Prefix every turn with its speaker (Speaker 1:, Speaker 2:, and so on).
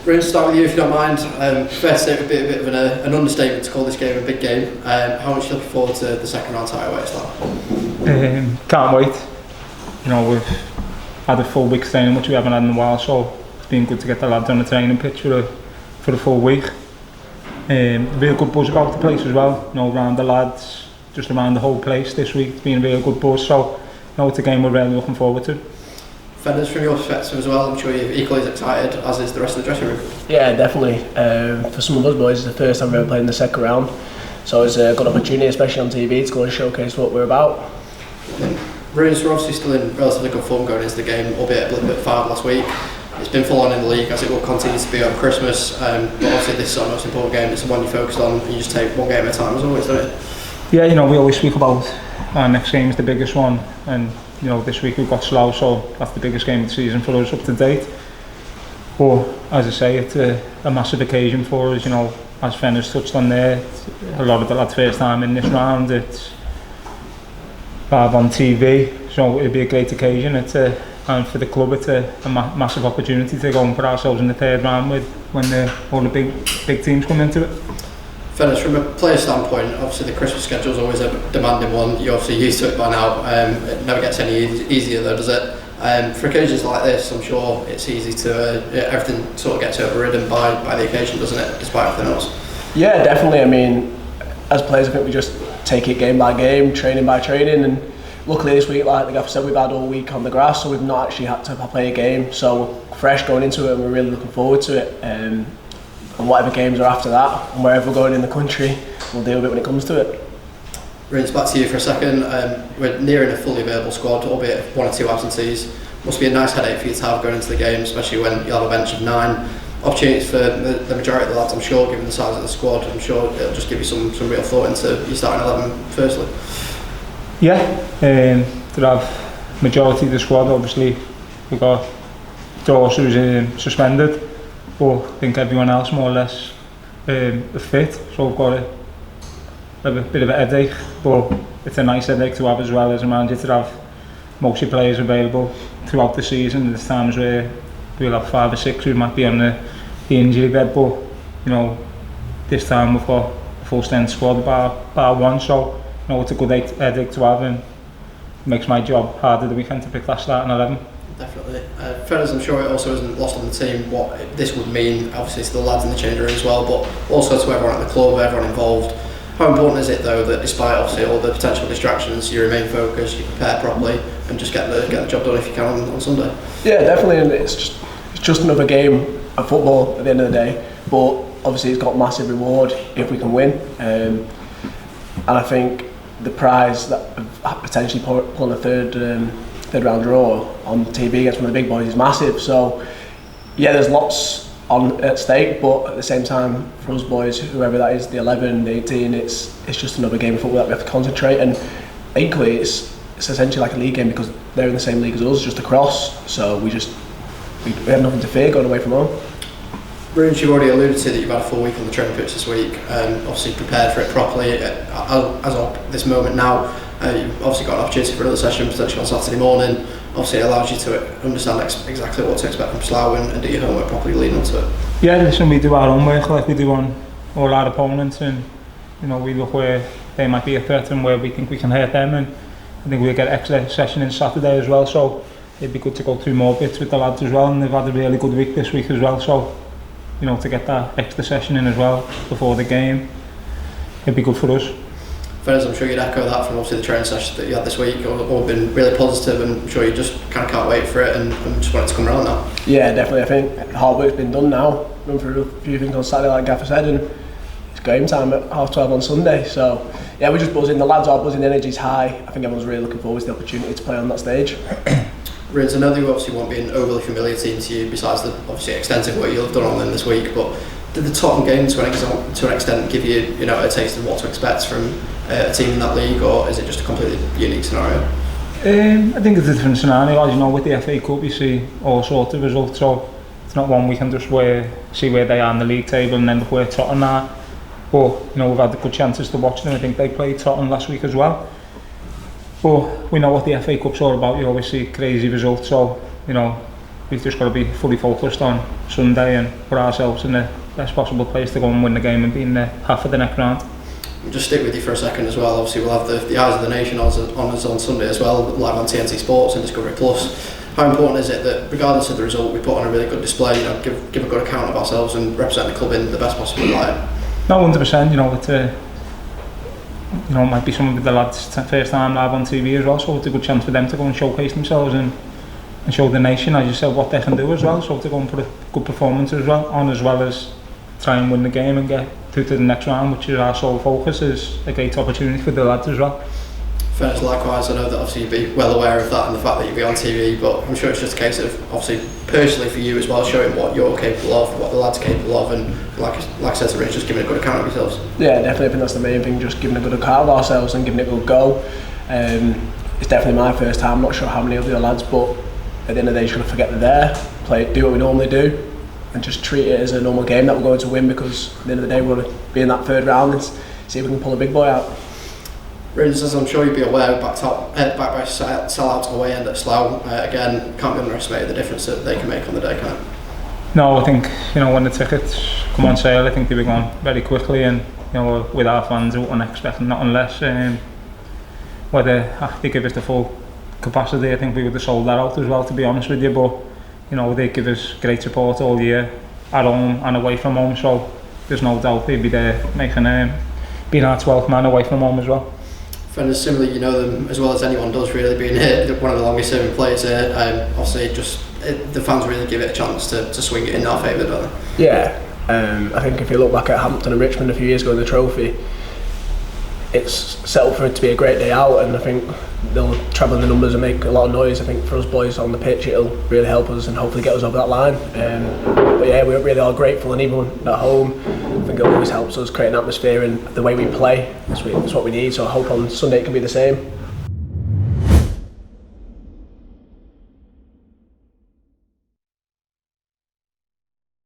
Speaker 1: Rooney, start with you if you don't mind. Fair to say it would be a bit of an understatement to call this game a big game. How much are you looking forward to the second round tie away at Slough?
Speaker 2: Can't wait. We've had a full week's training, which we haven't had in a while, so it's been good to get the lads on the training pitch for the full week. Real good buzz about the place as well. Around the lads, just around the whole place this week. It's been a real good buzz, so it's a game we're really looking forward to.
Speaker 1: Fenders, from your perspective as well, I'm sure you're equally as excited as is the rest of the dressing room.
Speaker 3: Yeah, definitely. For some of us boys, it's the first time we've ever played in the second round, so it's a good opportunity, especially on TV, to go and showcase what we're about.
Speaker 1: Rooney's, we're obviously still in relatively good form going into the game, albeit a little bit fired last week. It's been full on in the league, as it will continue to be on Christmas, but obviously this is our most important game. It's the one you focused on, and you just take one game at a time as always, don't you?
Speaker 2: Yeah, we always speak about our next game is the biggest one, and this week we've got Slough, so that's the biggest game of the season for us up to date. But as I say, it's a massive occasion for us. As Fenner's touched on there, it's a lot of the lads' first time in this round. It's live on TV, so it'll be a great occasion. And for the club, it's a massive opportunity to go and put ourselves in the third round when all the big teams come into it.
Speaker 1: Fennis, from a player standpoint, obviously the Christmas schedule is always a demanding one. You're obviously used to it by now. It never gets any easier though, does it? For occasions like this, I'm sure it's easy to everything sort of gets overridden by the occasion, doesn't it? Despite everything else. Yeah,
Speaker 3: definitely. I mean, as players, I think we just take it game by game, training by training, and luckily this week, like the gaffer said, we've had all week on the grass, so we've not actually had to play a game. So we're fresh going into it, and we're really looking forward to it. And whatever games are after that, and wherever we're going in the country, we'll deal with it when it comes to it.
Speaker 1: Rins, back to you for a second. We're nearing a fully available squad, albeit one or two absentees. Must be a nice headache for you to have going into the game, especially when you have a bench of 9. Opportunities for the majority of the lads, I'm sure, given the size of the squad. I'm sure it'll just give you some real thought into your starting 11 firstly.
Speaker 2: Yeah, to have majority of the squad, obviously we've got Dawes who's suspended, but I think everyone else more or less are fit, so we've got a bit of a headache, but it's a nice headache to have as well as a manager, to have most of the players available throughout the season. There's times where we'll have 5 or 6 who might be on the injury bed, but this time we've got a full strength squad bar one, so it's a good headache to have, and makes my job harder the weekend to pick that starting 11.
Speaker 1: Definitely. Fellas, I'm sure it also isn't lost on the team what this would mean, obviously to the lads in the change room as well, but also to everyone at the club, everyone involved. How important is it though that despite obviously all the potential distractions, you remain focused, you prepare properly, and just get the job done if you can on Sunday?
Speaker 3: Yeah, definitely, and it's just another game of football at the end of the day, but obviously it's got massive reward if we can win, and I think the prize that potentially pulling a third round draw on TV against one of the big boys is massive. So yeah, there's lots at stake, but at the same time, for us boys, whoever that is, the 11, the 18, it's just another game of football that we have to concentrate. And equally, it's essentially like a league game because they're in the same league as us, just across. So we have nothing to fear going away from home.
Speaker 1: Rooney, you've already alluded to that you've had a full week on the training pitch this week, obviously prepared for it properly. As of this moment now, you've obviously got an opportunity for another session potentially on Saturday morning. Obviously it allows you to understand exactly what to expect from Slough and do your homework properly leading up to it.
Speaker 2: Yeah, listen, we do our homework like we do on all our opponents, and we look where they might be a threat and where we think we can hurt them, and I think we'll get an extra session in Saturday as well, so it'd be good to go through more bits with the lads as well, and they've had a really good week this week as well, so to get that extra session in as well before the game, it'd be good for us.
Speaker 1: Ferners, I'm sure you'd echo that from obviously the training sessions that you had this week, all been really positive, and I'm sure you just kind of can't wait for it and just want it to come around now.
Speaker 3: Yeah, definitely. I think hard work's been done now. Run through a few things on Saturday, like Gaffer said, and it's game time at 12:30 on Sunday. So yeah, we're just buzzing. The lads are buzzing. The energy's high. I think everyone's really looking forward to the opportunity to play on that stage.
Speaker 1: Rins, I know they obviously won't be an overly familiar team to you, besides the obviously extensive work you'll have done on them this week, but did the Tottenham game to an extent give you a taste of what to expect from a team in that league, or is it just a completely unique scenario?
Speaker 2: I think it's a different scenario. As with the FA Cup you see all sorts of results, so it's not one we can just see where they are in the league table and end up where Tottenham are, but we've had the good chances to watch them. I think they played Tottenham last week as well, but we know what the FA Cup's all about. You always see crazy results, so we we've just got to be fully focused on Sunday and put ourselves in the best possible place to go and win the game and be in the half of the next round.
Speaker 1: We'll just stick with you for a second as well. Obviously we'll have the Eyes of the Nation on us on Sunday as well, live on TNT Sports and Discovery Plus. How important is it that regardless of the result we put on a really good display, you know, give a good account of ourselves and represent the club in the best possible light?
Speaker 2: No, 100%, you know, it might be some of the lads' first time live on TV as well, so it's a good chance for them to go and showcase themselves and show the nation, as you said, what they can do as well, so to go and put a good performance as well as try and win the game and get through to the next round, which is our sole focus, is a great opportunity for the lads as well.
Speaker 1: Fairness, likewise, I know that obviously you'd be well aware of that and the fact that you'd be on TV, but I'm sure it's just a case of, obviously, personally for you as well, showing what you're capable of, what the lads are capable of, and like I said to Rich, just giving a good account of yourselves.
Speaker 3: Yeah, definitely, I think that's the main thing, just giving a good account of ourselves and giving it a good go. It's definitely my first time, I'm not sure how many of the lads, but at the end of the day, just going to forget they're there, do what we normally do, and just treat it as a normal game that we're going to win, because at the end of the day, we're going to be in that third round and see if we can pull a big boy out.
Speaker 1: Rangers, as I'm sure you'd be aware, back by sell-out away end at Slough. Again, can't be underestimated the difference that they can make on the day, can it? No,
Speaker 2: I think, you know, when the tickets come on sale, I think they were gone very quickly, and you know, with our fans, we weren't expecting nothing less. Whether they give us the full capacity, I think we would have sold that out as well, to be honest with you. But you know, they give us great support all year, at home and away from home. So there's no doubt they'd be there making being our 12th man away from home as well.
Speaker 1: And similarly, you know them as well as anyone does, really, being here, one of the longest serving players here. Obviously, the fans really give it a chance to swing it in our favour, don't they?
Speaker 3: Yeah, I think if you look back at Hampton and Richmond a few years ago in the trophy, it's set up for it to be a great day out, and I think they'll travel the numbers and make a lot of noise. I think for us boys on the pitch, it'll really help us and hopefully get us over that line. But yeah, we really are grateful, and even at home, I think it always helps us create an atmosphere, and the way we play, that's what we need. So I hope on Sunday it can be the same.